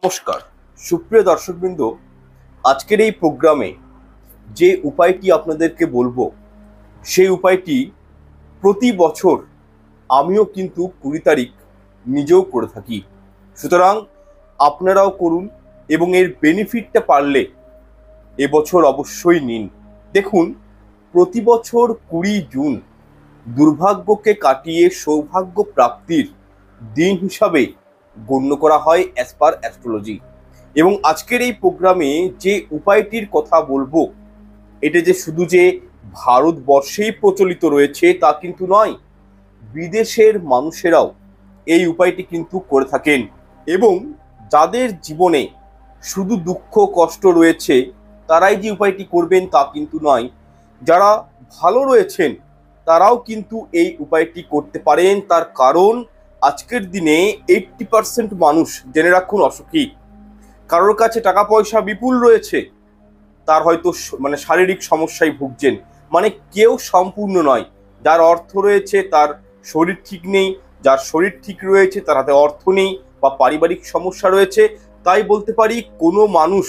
নমস্কার সুপ্রিয় দর্শকবৃন্দ, আজকের এই প্রোগ্রামে যে উপায়টি আপনাদেরকে বলবো সেই উপায়টি প্রতি বছর আমিও কিন্তু 20 তারিখ নিজেও করে থাকি। সুতরাং আপনারাও করুন এবং এর বেনিফিটটা পারলে এবছর অবশ্যই নিন। দেখুন, প্রতি বছর 20 জুন দুর্ভাগ্যকে কাটিয়ে সৌভাগ্য প্রাপ্তির দিন হিসাবে গণ্য করা হয় অ্যাজ পার অ্যাস্ট্রোলজি। এবং আজকের এই প্রোগ্রামে যে উপায়টির কথা বলবো, এটা যে শুধু যে ভারতবর্ষেই প্রচলিত রয়েছে তা কিন্তু নয়, বিদেশের মানুষেরাও এই উপায়টি কিন্তু করে থাকেন। এবং যাদের জীবনে শুধু দুঃখ কষ্ট রয়েছে তারাই যে উপায়টি করবেন তা কিন্তু নয়, যারা ভালো রয়েছেন তারাও কিন্তু এই উপায়টি করতে পারেন। তার কারণ আজকের দিনে 80% মানুষ, জেনে রাখুন, অসুখী। কারোর কাছে টাকা পয়সা বিপুল রয়েছে, তার হয়তো শারীরিক সমস্যায় ভুগছেন। কেউ সম্পূর্ণ নয়। যার অর্থ রয়েছে তার শরীর ঠিক নেই, যার শরীর ঠিক রয়েছে তার হাতে অর্থ নেই বা পারিবারিক সমস্যা রয়েছে। তাই বলতে পারি কোনো মানুষ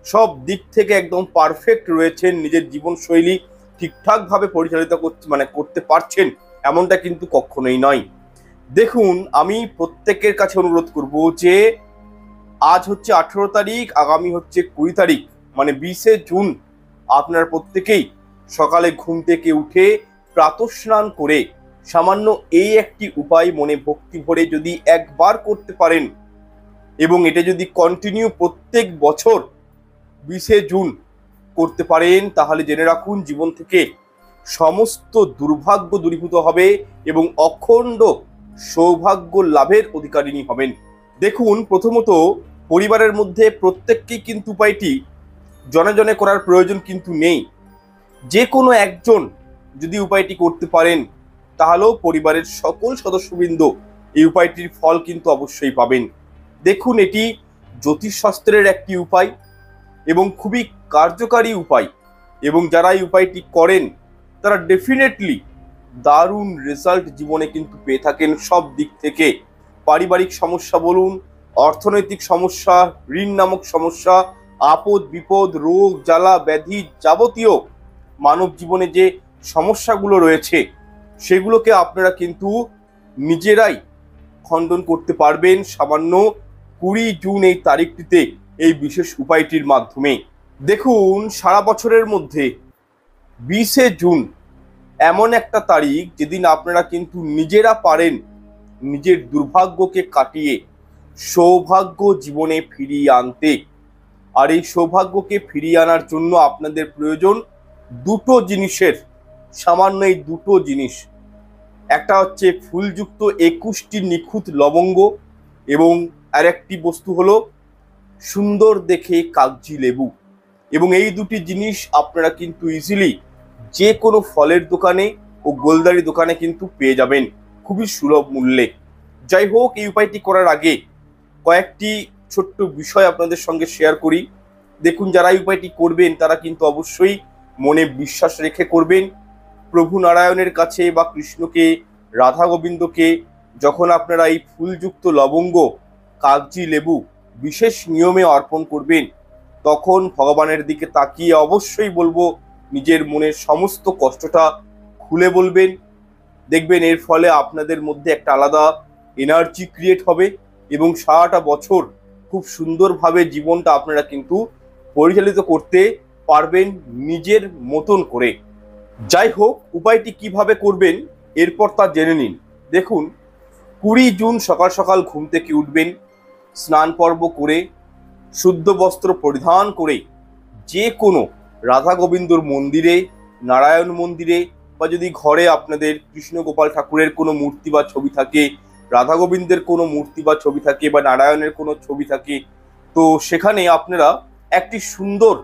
সব দিক থেকে একদম পারফেক্ট রয়েছেন, নিজের জীবনশৈলী ঠিকঠাকভাবে পরিচালিত করতে পারছেন, এমনটা কিন্তু কখনোই নয়। দেখুন, আমি প্রত্যেকের কাছে অনুরোধ করব যে আজ হচ্ছে 18 তারিখ, আগামী হচ্ছে 20 তারিখ, 20 জুন। আপনার প্রত্যেকেই সকালে ঘুম থেকে উঠে প্রাতঃস্নান করে সামান্য এই একটি উপায় মনে ভক্তি ভরে যদি একবার করতে পারেন এবং এটা যদি কন্টিনিউ প্রত্যেক বছর 20 জুন করতে পারেন, তাহলে জেনে রাখুন জীবন থেকে সমস্ত দুর্ভাগ্য দূরীভূত হবে এবং অখণ্ড সৌভাগ্য লাভের অধিকারিণী হবেন। দেখুন, প্রথমত পরিবারের মধ্যে প্রত্যেককেই কিন্তু উপায়টি জনে জনে করার প্রয়োজন কিন্তু নেই। যে কোনো একজন যদি উপায়টি করতে পারেন তাহলেও পরিবারের সকল সদস্যবৃন্দ এই উপায়টির ফল কিন্তু অবশ্যই পাবেন। দেখুন, এটি জ্যোতিষশাস্ত্রের একটি উপায় এবং খুবই কার্যকারী উপায়, এবং যারা এই উপায়টি করেন তারা ডেফিনেটলি দারুণ রেজাল্ট জীবনে কিন্তু পেয়ে থাকেন সব দিক থেকে। পারিবারিক সমস্যা বলুন, অর্থনৈতিক সমস্যা, ঋণ নামক সমস্যা, আপদ বিপদ, রোগ জ্বালা ব্যাধি, যাবতীয় মানব জীবনে যে সমস্যাগুলো রয়েছে সেগুলোকে আপনারা কিন্তু নিজেরাই খণ্ডন করতে পারবেন সামান্য 20 জুন এই তারিখটিতে এই বিশেষ উপায়টির মাধ্যমে। দেখুন, সারা বছরের মধ্যে 20 জুন এমন একটা তারিখ যেদিন আপনারা কিন্তু নিজেরা পারেন নিজের দুর্ভাগ্যকে কাটিয়ে সৌভাগ্য জীবনে ফিরিয়ে আনতে। আর এই সৌভাগ্যকে ফিরিয়ে আনার জন্য আপনাদের প্রয়োজন দুটো জিনিসের, সামান্য এই দুটো জিনিস। একটা হচ্ছে ফুলযুক্ত 21টি নিখুঁত লবঙ্গ, এবং আরেকটি বস্তু হলো সুন্দর দেখে কাগজি লেবু। এবং এই দুটি জিনিস আপনারা কিন্তু ইজিলি যে কোনো ফলের দোকানে ও গোলদারি দোকানে কিন্তু পেয়ে যাবেন খুবই সুলভ মূল্যে। যাই হোক, এই উপায়টি করার আগে কয়েকটি ছোট্ট বিষয় আপনাদের সঙ্গে শেয়ার করি। দেখুন, যারা এই উপায়টি করবেন তারা কিন্তু অবশ্যই মনে বিশ্বাস রেখে করবেন। প্রভু নারায়ণের কাছে বা কৃষ্ণকে, রাধা গোবিন্দকে যখন আপনারা এই ফুলযুক্ত লবঙ্গ, কাগজি লেবু বিশেষ নিয়মে অর্পণ করবেন, তখন ভগবানের দিকে তাকিয়ে অবশ্যই বলবো নিজের মনের সমস্ত কষ্টটা খুলে বলবেন। দেখবেন এর ফলে আপনাদের মধ্যে একটা আলাদা এনার্জি ক্রিয়েট হবে এবং সারাটা বছর খুব সুন্দরভাবে জীবনটা আপনারা কিন্তু পরিচালিত করতে পারবেন নিজের মতন করে। যাই হোক, উপায়টি কিভাবে করবেন এরপর তা জেনে নিন। দেখুন, 20 জুন সকাল সকাল ঘুম থেকে উঠবেন, স্নান পর্ব করে শুদ্ধ বস্ত্র পরিধান করে যে কোনো রাধা গোবিন্দর মন্দিরে, নারায়ণ মন্দিরে, বা যদি ঘরে আপনাদের কৃষ্ণ গোপাল ঠাকুরের কোনো মূর্তি বা ছবি থাকে, রাধা গোবিন্দের কোনো মূর্তি বা ছবি থাকে, বা নারায়ণের কোনো ছবি থাকে, তো সেখানে আপনারা একটি সুন্দর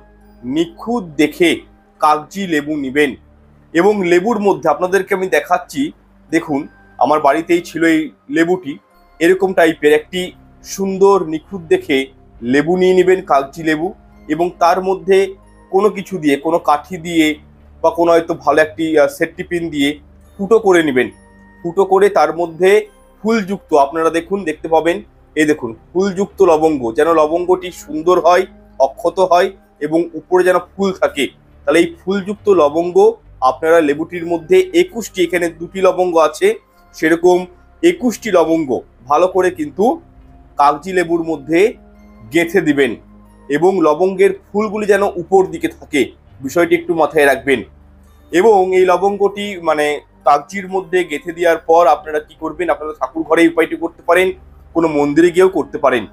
নিখুঁত দেখে কাগজি লেবু নেবেন। এবং লেবুর মধ্যে আপনাদেরকে আমি দেখাচ্ছি, দেখুন আমার বাড়িতেই ছিল এই লেবুটি। এরকম টাইপের একটি সুন্দর নিখুঁত দেখে লেবু নিয়ে নেবেন, কাগজি লেবু, এবং তার মধ্যে কোনো কিছু দিয়ে, কোনো কাঠি দিয়ে বা কোনো হয়তো ভালো একটি সেফটি পিন দিয়ে ফুটো করে নেবেন। ফুটো করে তার মধ্যে ফুলযুক্ত, আপনারা দেখতে পাবেন এই দেখুন ফুলযুক্ত লবঙ্গ, যেন লবঙ্গটি সুন্দর হয়, অক্ষত হয় এবং উপরে যেন ফুল থাকে। তাহলে এই ফুলযুক্ত লবঙ্গ আপনারা লেবুটির মধ্যে 21টি, এখানে 2টি লবঙ্গ আছে, সেরকম 21টি লবঙ্গ ভালো করে কিন্তু কাগজি লেবুর মধ্যে গেঁথে দিবেন এবং লবঙ্গের ফুলগুলি যেন উপর দিকে থাকে, বিষয়টি একটু মাথায় রাখবেন। এবং এই লবঙ্গটি মানে কাগজির মধ্যে গেঁথে দেওয়ার পর আপনারা কি করবেন, আপনারা ঠাকুর ঘরে এই উপায়টি করতে পারেন, কোনো মন্দিরে গিয়েও করতে পারেন।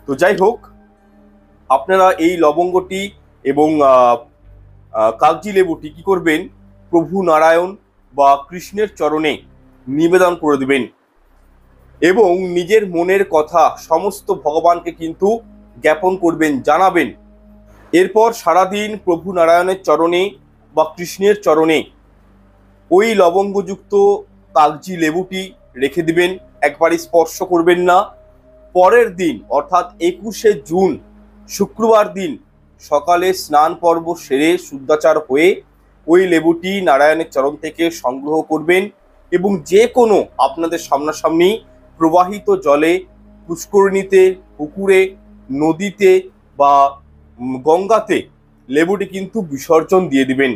তো যাই হোক, আপনারা এই লবঙ্গটি এবং কাগজি লেবুটি কি করবেন, প্রভু নারায়ণ বা কৃষ্ণের চরণে নিবেদন করে দেবেন এবং নিজের মনের কথা সমস্ত ভগবানকে কিন্তু জ্ঞাপন করবেন, জানাবেন। এরপর সারাদিন প্রভু নারায়ণের চরণে বা কৃষ্ণের চরণে ওই লবঙ্গযুক্ত কাগজি লেবুটি রেখে দিবেন, একবারই স্পর্শ করবেন না। পরের দিন অর্থাৎ 21শে জুন শুক্রবার দিন সকালে স্নান পর্ব সেরে শুদ্ধাচার হয়ে ওই লেবুটি নারায়ণের চরণ থেকে সংগ্রহ করবেন এবং যে কোনো আপনাদের সামনাসামনি প্রবাহিত জলে, পুষ্করিণীতে, পুকুরে, নদীতে বা গঙ্গাতে লেবুটি কিন্তু বিসর্জন দিয়ে দিবেন।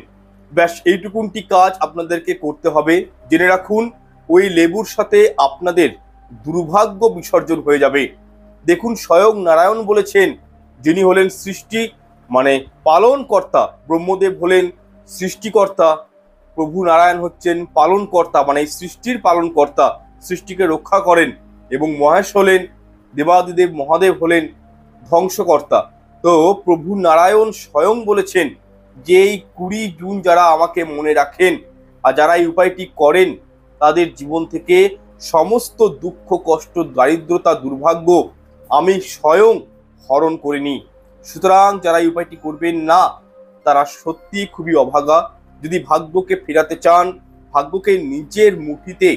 ব্যাস এইটুকুনটি কাজ আপনাদেরকে করতে হবে। জেনে রাখুন, ওই লেবুর সাথে আপনাদের দুর্ভাগ্য বিসর্জন হয়ে যাবে। দেখুন, স্বয়ং নারায়ণ বলেছেন, যিনি হলেন সৃষ্টি মানে পালন কর্তা, ব্রহ্মদেব হলেন সৃষ্টিকর্তা, প্রভু নারায়ণ হচ্ছেন পালন কর্তা, মানে এই সৃষ্টির পালন কর্তা, সৃষ্টিকে রক্ষা করেন, এবং মহেশ হলেন, দেবাদিদেব মহাদেব হলেন ধ্বংসকর্তা। তো প্রভু নারায়ণ স্বয়ং বলেছেন যে এই 20 জুন যারা আমাকে মনে রাখেন আর যারা এই উপায়টি করেন, তাদের জীবন থেকে সমস্ত দুঃখ, কষ্ট, দারিদ্রতা, দুর্ভাগ্য আমি স্বয়ং হরণ করে নিই। সুতরাং যারা এই উপায়টি করবেন না, তারা সত্যি খুবই অভাগা। যদি ভাগ্যকে ফেরাতে চান, ভাগ্যকে নিজের মুঠিতে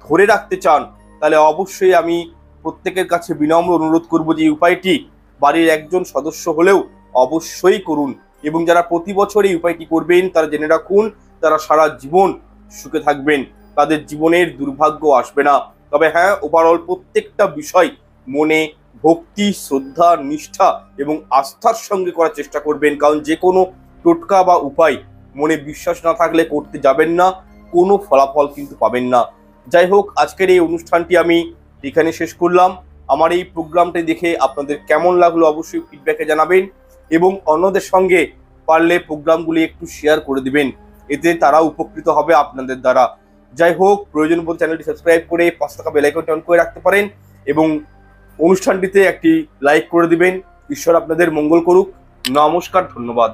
ধরে রাখতে চান, তাহলে অবশ্যই আমি প্রত্যেকের কাছে বিনম্র অনুরোধ করব যে এই উপায়টি বাড়ির একজন সদস্য হলেও অবশ্যই করুন। এবং যারা প্রতি বছর এই উপায়টি করবেন, তারা জেনে রাখুন, তারা সারা জীবন সুখে থাকবেন, তাদের জীবনের দুর্ভাগ্য আসবে না। তবে হ্যাঁ, ওভারঅল প্রত্যেকটা বিষয় মনে ভক্তি, শ্রদ্ধা, নিষ্ঠা এবং আস্থার সঙ্গে করার চেষ্টা করবেন, কারণ যে কোনো টোটকা বা উপায় মনে বিশ্বাস না থাকলে করতে যাবেন না, কোনো ফলাফল কিন্তু পাবেন না। যাই হোক, আজকের এই অনুষ্ঠানটি আমি এখানে শেষ করলাম। আমার এই প্রোগ্রামটি দেখে আপনাদের কেমন লাগলো অবশ্যই ফিডব্যাকে জানাবেন এবং অন্যদের সঙ্গে পারলে প্রোগ্রামগুলি একটু শেয়ার করে দিবেন, এতে তারা উপকৃত হবে আপনাদের দ্বারা। যাই হোক, প্রয়োজন বোধ চ্যানেলটি সাবস্ক্রাইব করে 5 টাকা বেল আইকনটি অন করে রাখতে পারেন এবং অনুষ্ঠানটিতে একটি লাইক করে দিবেন। ঈশ্বর আপনাদের মঙ্গল করুক। নমস্কার, ধন্যবাদ।